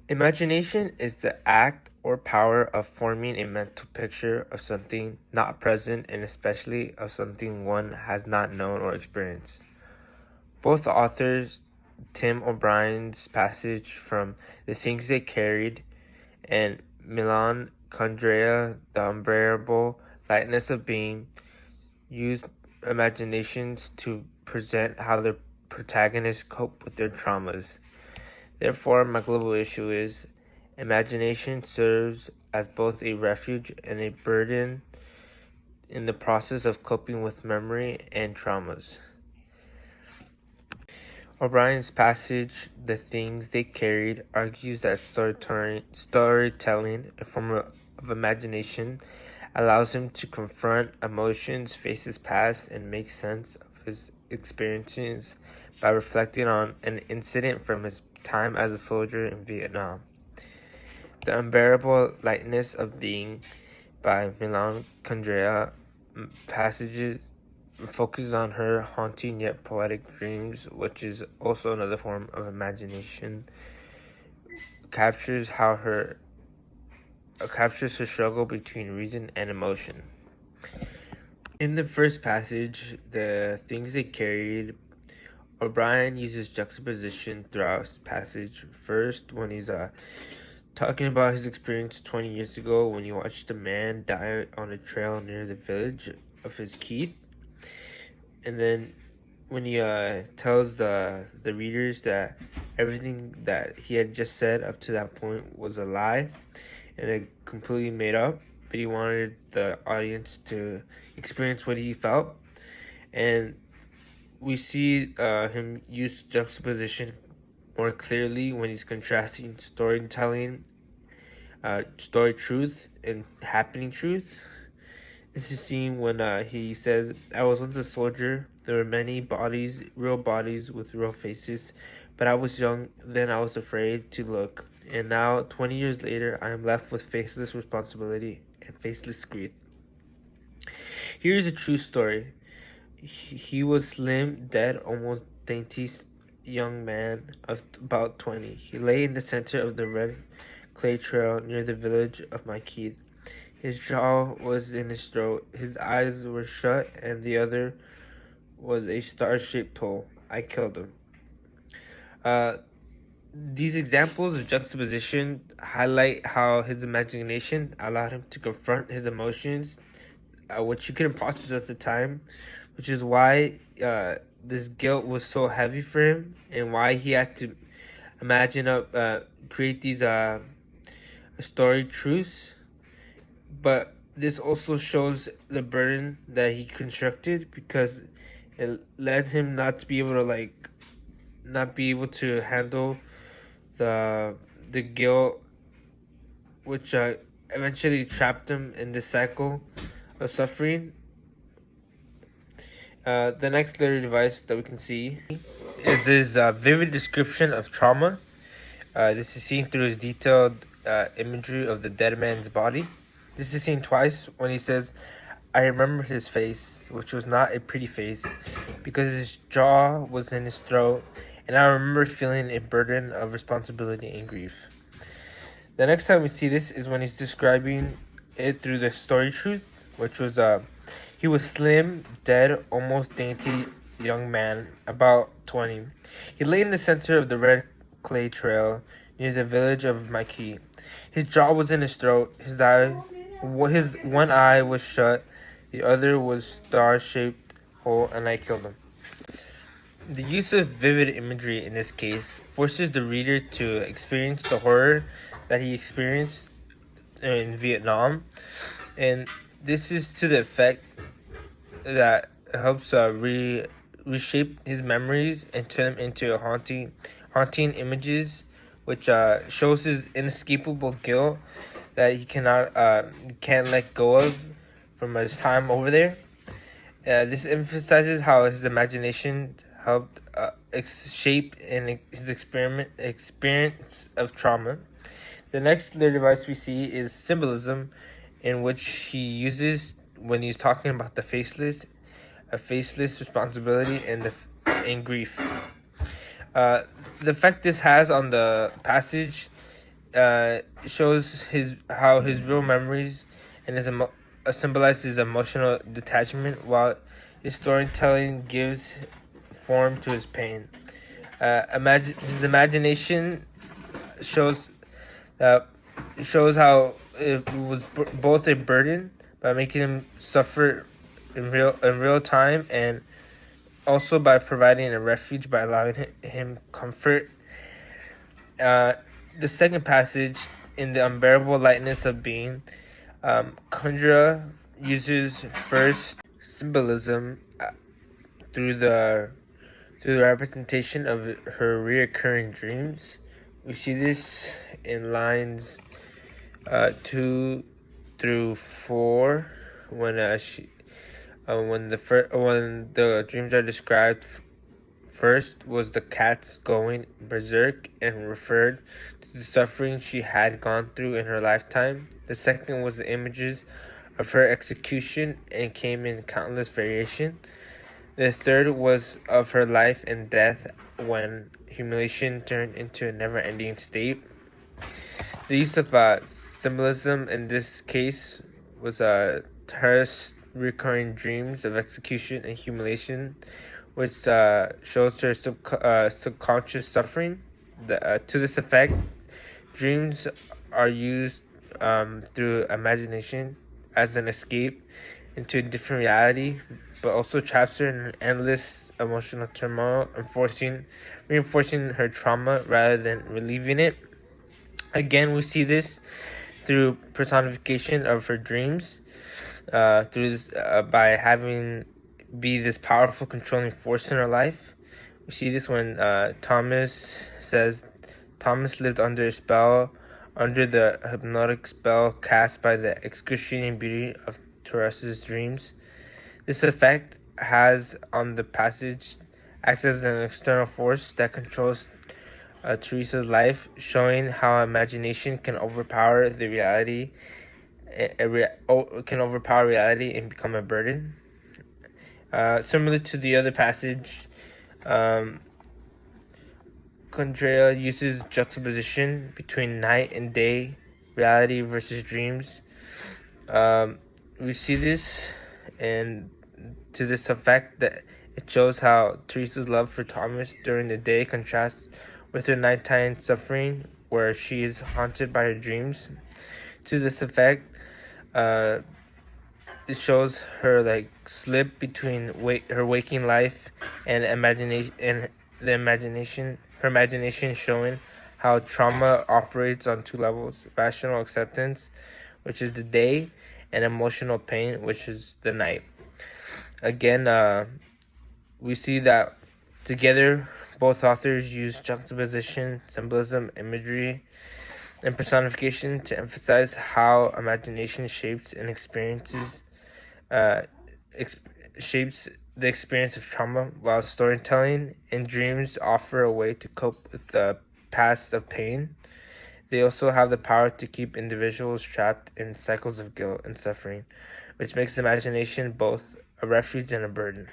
Imagination is the act or power of forming a mental picture of something not present and especially of something one has not known or experienced. Both authors, Tim O'Brien's passage from The Things They Carried and Milan Kundera, The Unbearable Lightness of Being, use imaginations to present how the protagonists cope with their traumas. Therefore, my global issue is imagination serves as both a refuge and a burden in the process of coping with memory and traumas. O'Brien's passage, The Things They Carried, argues that storytelling, a form of imagination, allows him to confront emotions, face his past, and make sense of his experiences by reflecting on an incident from his time as a soldier in Vietnam. The Unbearable Lightness of Being by Milan Kundera passages focuses on her haunting yet poetic dreams, which is also another form of imagination. Captures her struggle between reason and emotion. In the first passage, The Things They Carried, O'Brien uses juxtaposition throughout his passage. First, when he's talking about his experience 20 years ago when he watched a man die on a trail near the village of his Keith. And then when he tells the readers that everything that he had just said up to that point was a lie and it completely made up, but he wanted the audience to experience what he felt. And we see him use juxtaposition more clearly when he's contrasting storytelling, story truth, and happening truth. This is seen when he says, "I was once a soldier. There were many bodies, real bodies with real faces, but I was young then. I was afraid to look. And now, 20 years later, I am left with faceless responsibility and faceless grief." Here is a true story. He was slim, dead, almost dainty young man of about 20. He lay in the center of the red clay trail near the village of Maquis. His jaw was in his throat, his eyes were shut, and the other was a star-shaped hole. I killed him. These examples of juxtaposition highlight how his imagination allowed him to confront his emotions, which he couldn't process at the time, which is why this guilt was so heavy for him, and why he had to create these story truths. But this also shows the burden that he constructed, because it led him not to be able to handle the guilt, which eventually trapped him in this cycle of suffering. The next literary device that we can see is his vivid description of trauma. This is seen through his detailed imagery of the dead man's body. This is seen twice when he says, "I remember his face, which was not a pretty face, because his jaw was in his throat, and I remember feeling a burden of responsibility and grief." The next time we see this is when he's describing it through the story truth, which was he was slim, dead, almost dainty young man, about 20. He lay in the center of the red clay trail near the village of Maquis. His jaw was in his throat, his one eye was shut, the other was star-shaped hole, and I killed him. The use of vivid imagery in this case forces the reader to experience the horror that he experienced in Vietnam, and this is to the effect that helps reshape his memories and turn them into haunting images, which shows his inescapable guilt that he can't let go of from his time over there. This emphasizes how his imagination helped shape in his experience of trauma. The next literary device we see is symbolism, in which he uses when he's talking about a faceless responsibility and grief. The effect this has on the passage shows how his real memories and symbolize his emotional detachment, while his storytelling gives form to his pain. His imagination shows how it was both a burden by making him suffer in real time, and also by providing a refuge by allowing him comfort. The second passage, in the unbearable lightness of being, Kundra uses first symbolism through the representation of her reoccurring dreams. We see this in lines 2 through 4 when when the dreams are described. First was the cat's going berserk and referred to the suffering she had gone through in her lifetime. The second was the images of her execution and came in countless variation. The third was of her life and death when humiliation turned into a never-ending state. The use of symbolism in this case was her recurring dreams of execution and humiliation, which shows her subconscious suffering. To this effect, dreams are used through imagination as an escape into a different reality, but also traps her in an endless emotional turmoil, reinforcing her trauma rather than relieving it. Again, we see this through personification of her dreams, by having be this powerful controlling force in her life. We see this when Thomas says Thomas lived under a spell, under the hypnotic spell cast by the excruciating beauty of Teresa's dreams. This effect has on the passage acts as an external force that controls Teresa's life, showing how imagination can overpower the reality, and become a burden. Similar to the other passage, Kundra uses juxtaposition between night and day, reality versus dreams. We see this, and to this effect that it shows how Teresa's love for Thomas during the day contrasts with her nighttime suffering, where she is haunted by her dreams. To this effect, it shows her slip between her waking life and imagination, her imagination showing how trauma operates on two levels: rational acceptance, which is the day, and emotional pain, which is the night. Again, we see that together both authors use juxtaposition, symbolism, imagery, and personification to emphasize how imagination shapes the experience of trauma, while storytelling and dreams offer a way to cope with the past of pain. They also have the power to keep individuals trapped in cycles of guilt and suffering, which makes imagination both a refuge and a burden.